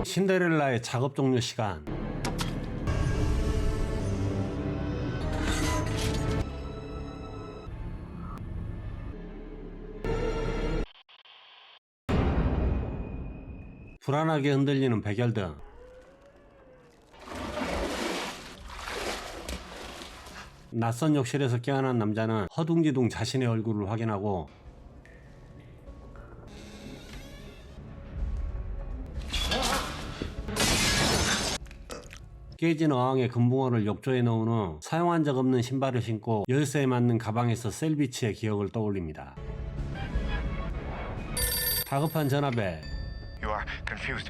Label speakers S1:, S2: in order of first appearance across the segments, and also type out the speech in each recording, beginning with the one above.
S1: 신데렐라의 작업 종료 시간. 불안하게 흔들리는 백열등. 낯선 욕실에서 깨어난 남자는 허둥지둥 자신의 얼굴을 확인하고 깨진 어항에 금붕어를 욕조에 넣은 후 사용한 적 없는 신발을 신고 열쇠에 맞는 가방에서 셀비치의 기억을 떠올립니다. 다급한 전화벨.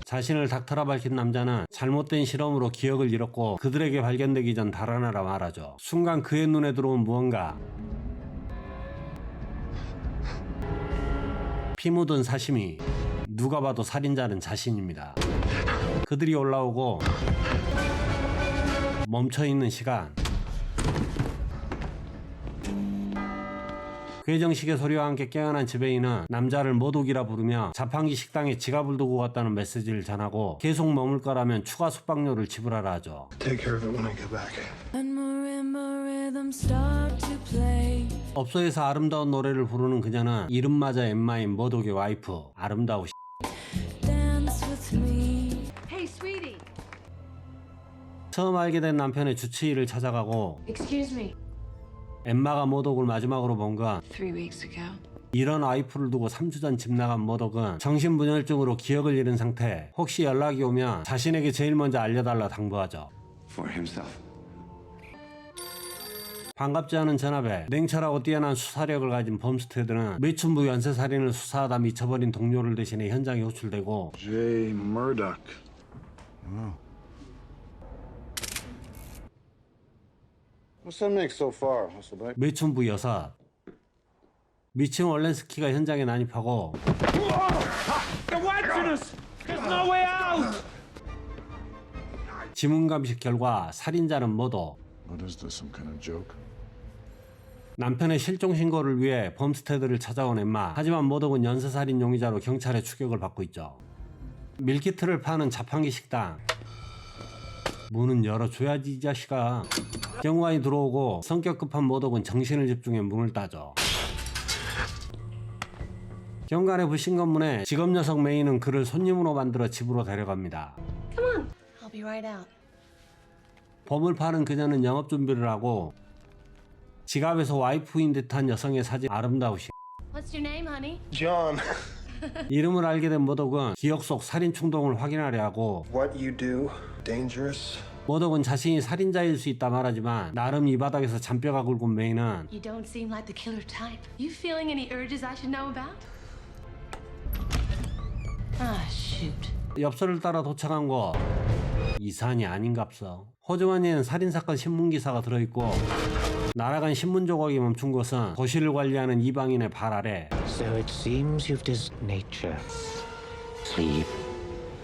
S1: 자신을 닥터라 밝힌 남자는 잘못된 실험으로 기억을 잃었고 그들에게 발견되기 전 달아나라 말하죠. 순간 그의 눈에 들어온 무언가. 피 묻은 사시미. 누가 봐도 살인자는 자신입니다. 그들이 올라오고 멈춰있는 시간. 괴정식의 소리와 함께 깨어난 지배인은 남자를 모독이라 부르며 자판기 식당에 지갑을 두고 갔다는 메시지를 전하고 계속 머물 거라면 추가 숙박료를 지불하라 하죠. 업소에서 아름다운 노래를 부르는 그녀는 이름마저 엠마인 모독의 와이프. 아름다우
S2: Hey, sweetie.
S1: 처음 알게 된 남편의 주치의를 찾아가고
S2: Excuse me.
S1: 엠마가 모독을 마지막으로 본 건
S2: 3 weeks ago.
S1: 이런 와이프를 두고 3주 전 집 나간 모독은 정신분열증으로 기억을 잃은 상태. 혹시 연락이 오면 자신에게 제일 먼저 알려달라 당부하죠.
S3: For himself.
S1: 반갑지 않은 전압에 냉철하고 뛰어난 수사력을 가진 범스테드는 매춘부 연쇄살인을 수사하다 미쳐버린 동료를 대신해 현장에 호출되고
S4: Jay Murdoch. What's that make so far, Hasselbeck?
S1: 매춘부 여사 미친 월렌스키가 현장에 난입하고 지문감식 결과 살인자는 모독.
S4: What is this, some kind of joke?
S1: 남편의 실종 신고를 위해 범스테드를 찾아온 엠마. 하지만 모독은 연쇄살인 용의자로 경찰의 추격을 받고 있죠. 밀키트를 파는 자판기 식당. 문은 열어줘야지 이 자식아. 경관이 들어오고 성격 급한 모독은 정신을 집중해 문을 따죠. 경관의 불신검문에 직업 녀석 메이는 그를 손님으로 만들어 집으로 데려갑니다.
S2: Come on. I'll be right out.
S1: 범을 파는 그녀는 영업 준비를 하고 지갑에서 와이프인 듯한 여성의 사진. 아름다우시.
S2: What's your name, honey?
S4: John.
S1: 이름을 알게 된 모독은 기억 속 살인 충동을 확인하려 하고
S4: What you do, dangerous.
S1: 모독은 자신이 살인자일 수 있다 말하지만 나름 이 바닥에서 잔뼈가 굵은 메이는
S2: You don't seem like the killer type. You feeling any urges I should know about? Ah, shoot.
S1: 엽서를 따라 도착한 곳. 이산이 아닌갑서. 호주머니엔 살인사건 신문기사가 들어있고 날아간 신문 조각이 멈춘 곳은 도시를 관리하는 이방인의 발 아래.
S5: So it seems you've dissed nature. Sleep.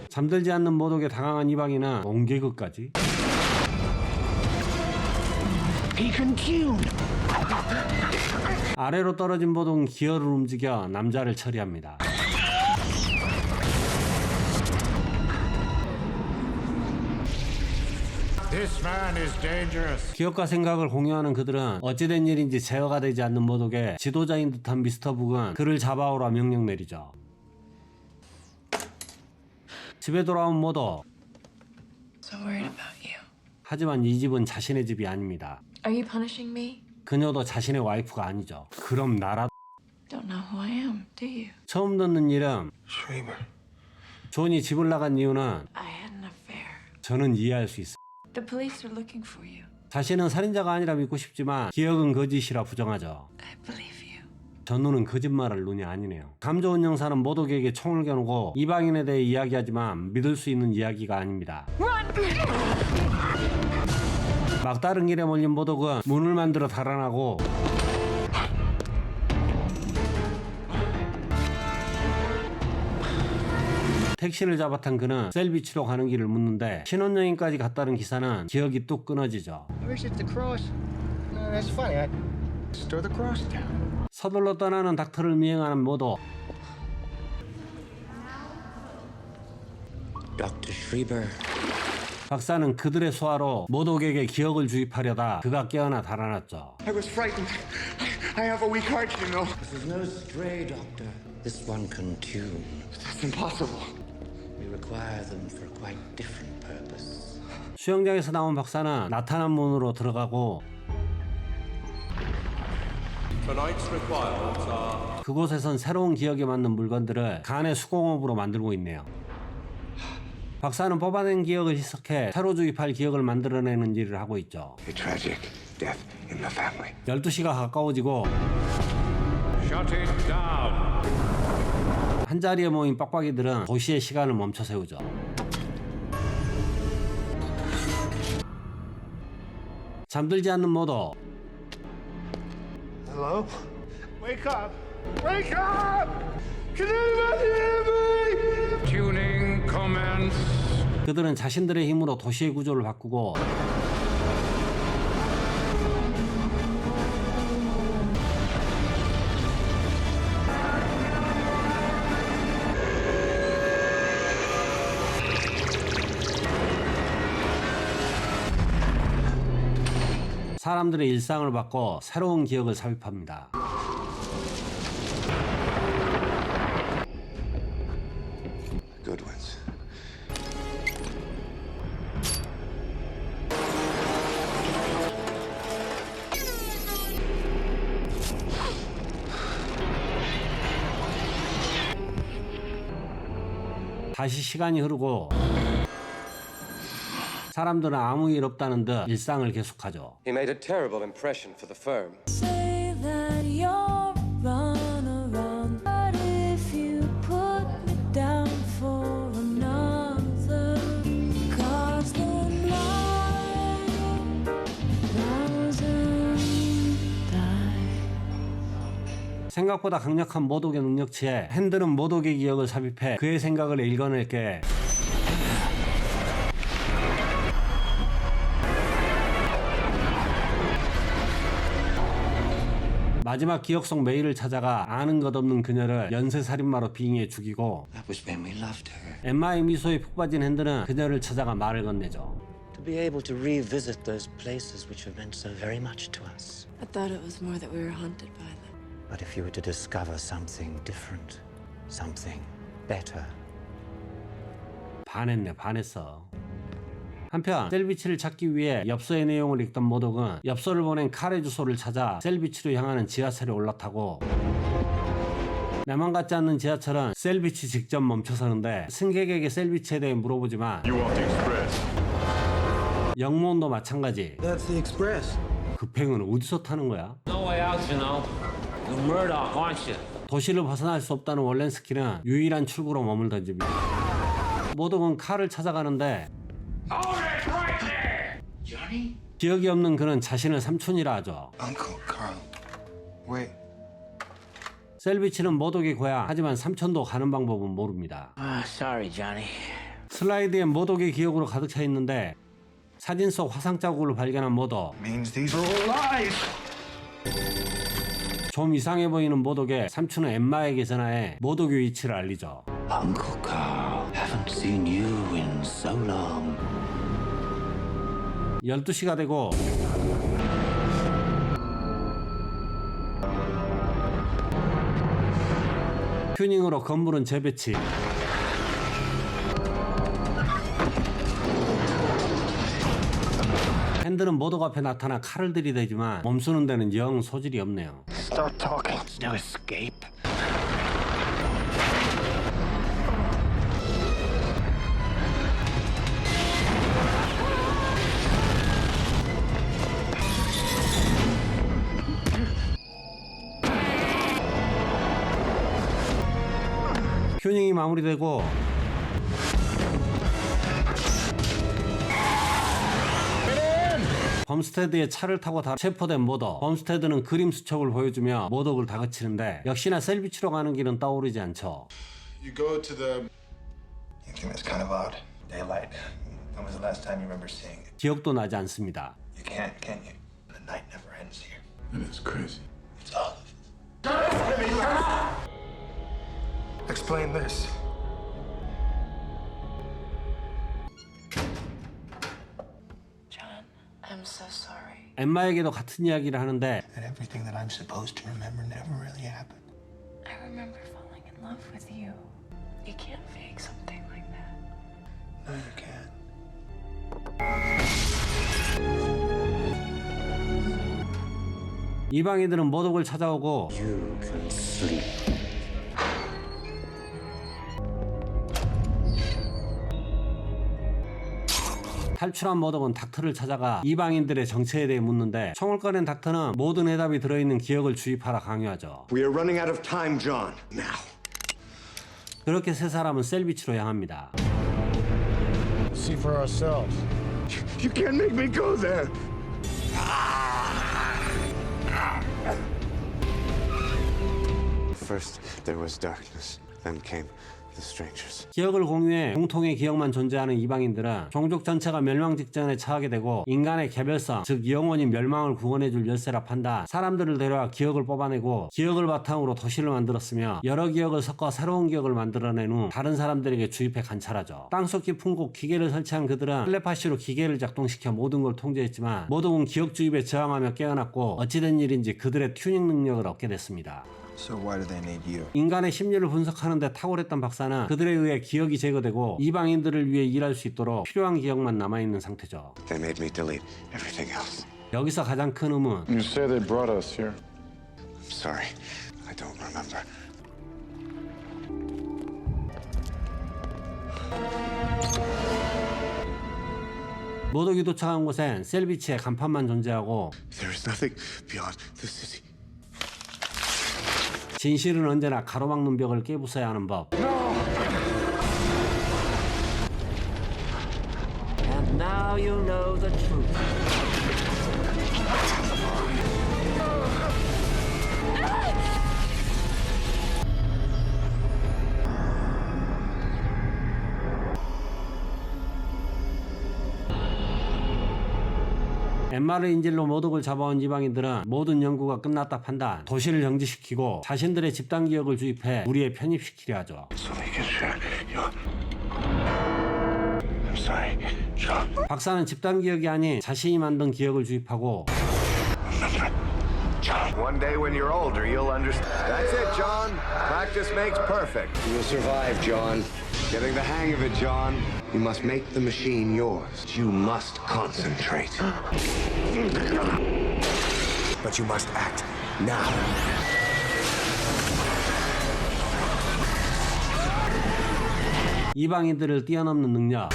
S1: 잠들지 않는 모독에 당황한 이방인은 옹개그까지.
S5: Pecan Tune.
S1: 아래로 떨어진 모독은 기어를 움직여 남자를 처리합니다.
S6: This man is dangerous.
S1: 기억과 생각을 공유하는 그들은 어찌된 일인지 제어가 되지 않는 모독에 지도자인 듯한 미스터 북은 그를 잡아오라 명령 내리죠. 집에 돌아온 모독.
S2: So worried about you.
S1: 하지만 이 집은 자신의 집이 아닙니다.
S2: Are you punishing me?
S1: 그녀도 자신의 와이프가 아니죠. 그럼 나라.
S2: Don't know who I am, do you?
S1: 처음 듣는 이름.
S4: Schreber.
S1: 존이 집을 나간 이유는
S2: I had an affair.
S1: 저는 이해할 수 있어요.
S2: The police are looking for you.
S1: 자신은 살인자가 아니라 믿고 싶지만 기억은 거짓이라 부정하죠.
S2: I believe you.
S1: 전우는 거짓말할 눈이 아니네요. 감 좋은 형사는 모독에게 총을 겨누고 이방인에 대해 이야기하지만 믿을 수 있는 이야기가 아닙니다. 막다른 길에 몰린 모독은 문을 만들어 달아나고 택시를 잡아탄 그는 셀비치로 가는 길을 묻는데 신혼여행까지 갔다는 기사는 기억이 뚝 끊어지죠.
S5: I wish it's the cross. That's funny. I stir the cross down.
S1: 서둘러 떠나는 닥터를 미행하는 모독.
S3: Dr. Schreiber.
S1: 박사는 그들의 수하로 모독에게 기억을 주입하려다 그가 깨어나 달아났죠.
S5: I was frightened. I have a weak heart, you know.
S3: This is no stray doctor. This one can tune.
S5: That's impossible.
S3: We require them for a quite different purpose.
S1: 수영장에서 나온 박사는 나타난 문으로 들어가고 그곳에선 새로운 기억에 맞는 물건들을 간의 수공업으로 만들고 있네요. 박사는 뽑아낸 기억을 희석해 새로 주입할 기억을 만들어내는 일을 하고 있죠.
S5: A tragic death in the family.
S1: 12시가 가까워지고
S6: Shut it down.
S1: 한자리에 모인 빡빡이들은 도시의 시간을 멈춰 세우죠. 잠들지 않는 모독.
S5: Hello? Wake up! Wake up! Can anybody hear me?
S6: Tuning commence.
S1: 그들은 자신들의 힘으로 도시의 구조를 바꾸고 사람들의 일상을 바꿔 새로운 기억을 삽입합니다.
S5: Good ones.
S1: 다시 시간이 흐르고 사람들은 아무 일 없다는 듯 일상을 계속하죠.
S7: He made a terrible impression for the firm.
S8: Say that you're runaround, but if you put me down for another, cause the night doesn't die.
S1: 생각보다 강력한 모독의 능력치에 핸들은 모독의 기억을 삽입해 그의 생각을 읽어낼게 마지막 기억 속 메일을 찾아가 아는 것 없는 그녀를 연쇄살인마로 빙의해 죽이고
S3: That was when we loved her.
S1: 엠마의 미소에 푹 빠진 핸들은 그녀를 찾아가 말을 건네죠.
S3: To be able to revisit those places which have meant so very much to us.
S2: I thought it was more that we were haunted by them.
S3: But if you were to discover something different, something better.
S1: 반했네, 반했어. 한편 셀비치를 찾기 위해 엽서의 내용을 읽던 모독은 엽서를 보낸 칼의 주소를 찾아 셀비치로 향하는 지하철에 올라타고 내맘 같지 않는 지하철은 셀비치 직접 멈춰서는데 승객에게 셀비치에 대해 물어보지만 영모원도 마찬가지.
S5: That's the express.
S1: 급행은 어디서 타는 거야?
S9: No way out, you know. You're Murdoch, aren't you?
S1: 도시를 벗어날 수 없다는 월렌스키는 유일한 출구로 머물던 집이다. 모독은 칼을 찾아가는데
S5: Johnny?
S1: 기억이 없는 그는 자신을 삼촌이라 하죠.
S5: Uncle Carl. Wait.
S1: 셀비치는 모독의 고향, 하지만 삼촌도 가는 방법은 모릅니다.
S9: Sorry, Johnny.
S1: 슬라이드엔 모독의 기억으로 가득 차 있는데 사진 속 화상 자국을 발견한 모독.
S5: Means these are all lies.
S1: 좀 이상해 보이는 모독에 삼촌은 엠마에게 전화해 모독의 위치를 알리죠.
S3: Uncle Carl, haven't seen you in so long.
S1: 12시가 되고 튜닝으로 건물은 재배치. 핸들은 모독 앞에 나타나 칼을 들이대지만 멈추는 데는 영 소질이 없네요.
S5: Stop talking. There's no escape.
S1: 튜닝이 마무리되고 범스테드의 차를 타고 체포된 모독. 범스테드는 그림 수첩을 보여주며 모독을 다그치는데 역시나 셀비치로 가는 길은 떠오르지 않죠.
S10: You go to the...
S5: You think that's kind of odd? Daylight. When was the last time you remember seeing it?
S1: 기억도 나지 않습니다.
S5: You can't, can you? The night never ends here.
S10: That is crazy.
S5: It's all of it. Explain this.
S2: I'm so sorry.
S1: 엠마에게도 같은 이야기를 하는데
S3: That everything that I'm supposed to remember never really happened.
S2: I remember falling in love with you. You can't fake something like that.
S3: No, you can't.
S1: 이방인들은 모독을 찾아오고
S3: You can sleep.
S1: 탈출한 모독은 닥터를 찾아가 이방인들의 정체에 대해 묻는데 총을 꺼낸 닥터는 모든 해답이 들어있는 기억을 주입하라 강요하죠.
S5: We are running out of time, John. Now.
S1: 그렇게 세 사람은 셀비치로 향합니다.
S5: See for ourselves. You can't make me go there.
S10: First, there was darkness. Then came the strangers.
S1: 기억을 공유해 공통의 기억만 존재하는 이방인들은 종족 전체가 멸망 직전에 처하게 되고 인간의 개별성, 즉 영원히 멸망을 구원해줄 열쇠라 판다. 사람들을 데려와 기억을 뽑아내고 기억을 바탕으로 도시를 만들었으며 여러 기억을 섞어 새로운 기억을 만들어낸 후 다른 사람들에게 주입해 관찰하죠. 땅속 깊은 곳 기계를 설치한 그들은 텔레파시로 기계를 작동시켜 모든 걸 통제했지만 모독은 기억 주입에 저항하며 깨어났고 어찌된 일인지 그들의 튜닝 능력을 얻게 됐습니다.
S3: So why do they need you?
S1: 인간의 심리를 분석하는 데 탁월했던 박사는 그들에 의해 기억이 제거되고 이방인들을 위해 일할 수 있도록 필요한 기억만 남아있는 상태죠.
S10: They made me delete everything else.
S1: 여기서 가장 큰 의문,
S4: You say they brought us here.
S10: I'm sorry. I don't remember.
S1: 모독이 도착한 곳엔 셀비치의 간판만 존재하고
S10: There is nothing beyond the city.
S1: 진실은 언제나 가로막는 벽을 깨부숴야 하는 법.
S9: And now you know the truth.
S1: 엠마를 인질로 모독을 잡아온 이방인들은 모든 연구가 끝났다 판단, 도시를 정지시키고 자신들의 집단 기억을 주입해 무리에 편입시키려 하죠.
S10: So they can share your. I'm sorry, John.
S1: 박사는 집단 기억이 아닌 자신이 만든 기억을 주입하고
S5: One day when you're older, you'll understand. That's it, John. Practice makes perfect.
S10: You'll survive, John. Getting the hang of it, John. You must make the machine yours. You must concentrate.
S5: But you must act now.
S1: 이방인들을 뛰어넘는 능력.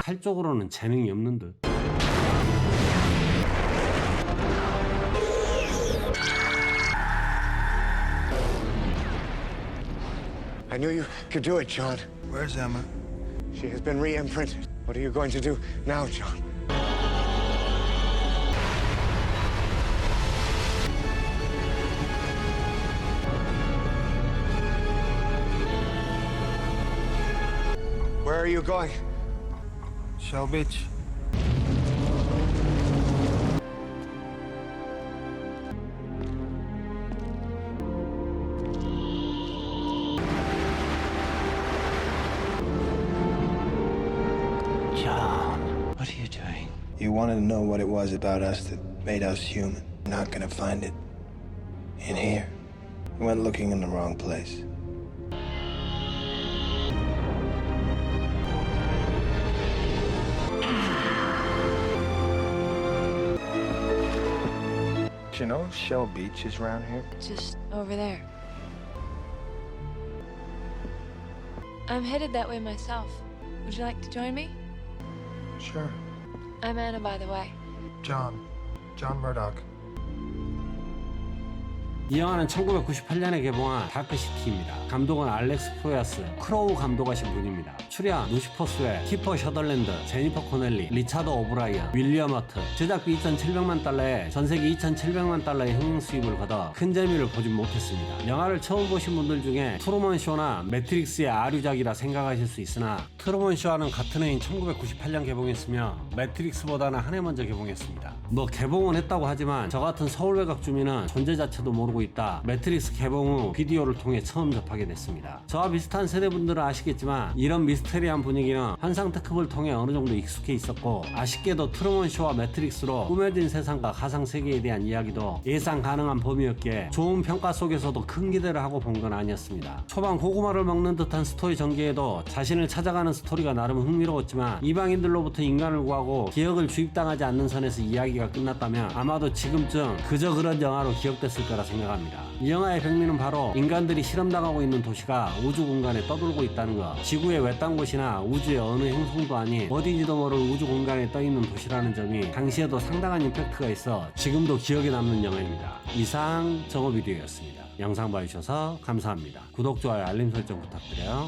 S1: 칼 쪽으로는 재능이 없는 듯.
S10: I knew you could do it, John.
S3: Where's Emma?
S10: She has been re-imprinted. What are you going to do now, John? Where are you going?
S3: Shell Beach.
S9: John.
S3: What are you doing? You wanted to know what it was about us that made us human. You're not gonna find it in here. You went looking in the wrong place. Do you know if Shell Beach is around here?
S8: Just over there. I'm headed that way myself. Would you like to join me?
S3: Sure.
S8: I'm Anna, by the way.
S3: John Murdoch.
S1: 이 영화는 1998년에 개봉한 다크시티입니다. 감독은 알렉스 프로야스, 크로우 감독하신 분입니다. 출연 루시퍼 스웨, 키퍼 셔덜랜드, 제니퍼 코넬리, 리차드 오브라이언, 윌리엄 허트. 제작비 2,700만 달러에 전세계 2,700만 달러의 흥행 수입을 거둬 큰 재미를 보진 못했습니다. 영화를 처음 보신 분들 중에 트루먼 쇼나 매트릭스의 아류작이라 생각하실 수 있으나 트루먼 쇼와는 같은 해인 1998년 개봉했으며 매트릭스보다는 한 해 먼저 개봉했습니다. 뭐 개봉은 했다고 하지만 저 같은 서울 외곽 주민은 존재 자체도 모르고 있다 매트릭스 개봉 후 비디오를 통해 처음 접하게 됐습니다. 저와 비슷한 세대분들은 아시겠지만 이런 미스테리한 분위기는 환상 특급을 통해 어느 정도 익숙해 있었고 아쉽게도 트루먼 쇼와 매트릭스로 꾸며진 세상과 가상 세계에 대한 이야기도 예상 가능한 범위였기에 좋은 평가 속에서도 큰 기대를 하고 본 건 아니었습니다. 초반 고구마를 먹는 듯한 스토리 전개에도 자신을 찾아가는 스토리가 나름 흥미로웠지만 이방인들로부터 인간을 구하고 기억을 주입당하지 않는 선에서 이야기가 끝났다면 아마도 지금쯤 그저 그런 영화로 기억됐을 거라 생각합니다. 이 영화의 백미는 바로 인간들이 실험당하고 있는 도시가 우주 공간에 떠돌고 있다는 것, 지구의 외딴 곳이나 우주의 어느 행성도 아닌 어디지도 모를 우주 공간에 떠있는 도시라는 점이 당시에도 상당한 임팩트가 있어 지금도 기억에 남는 영화입니다. 이상 정오비디오였습니다. 영상 봐주셔서 감사합니다. 구독, 좋아요, 알림 설정 부탁드려요.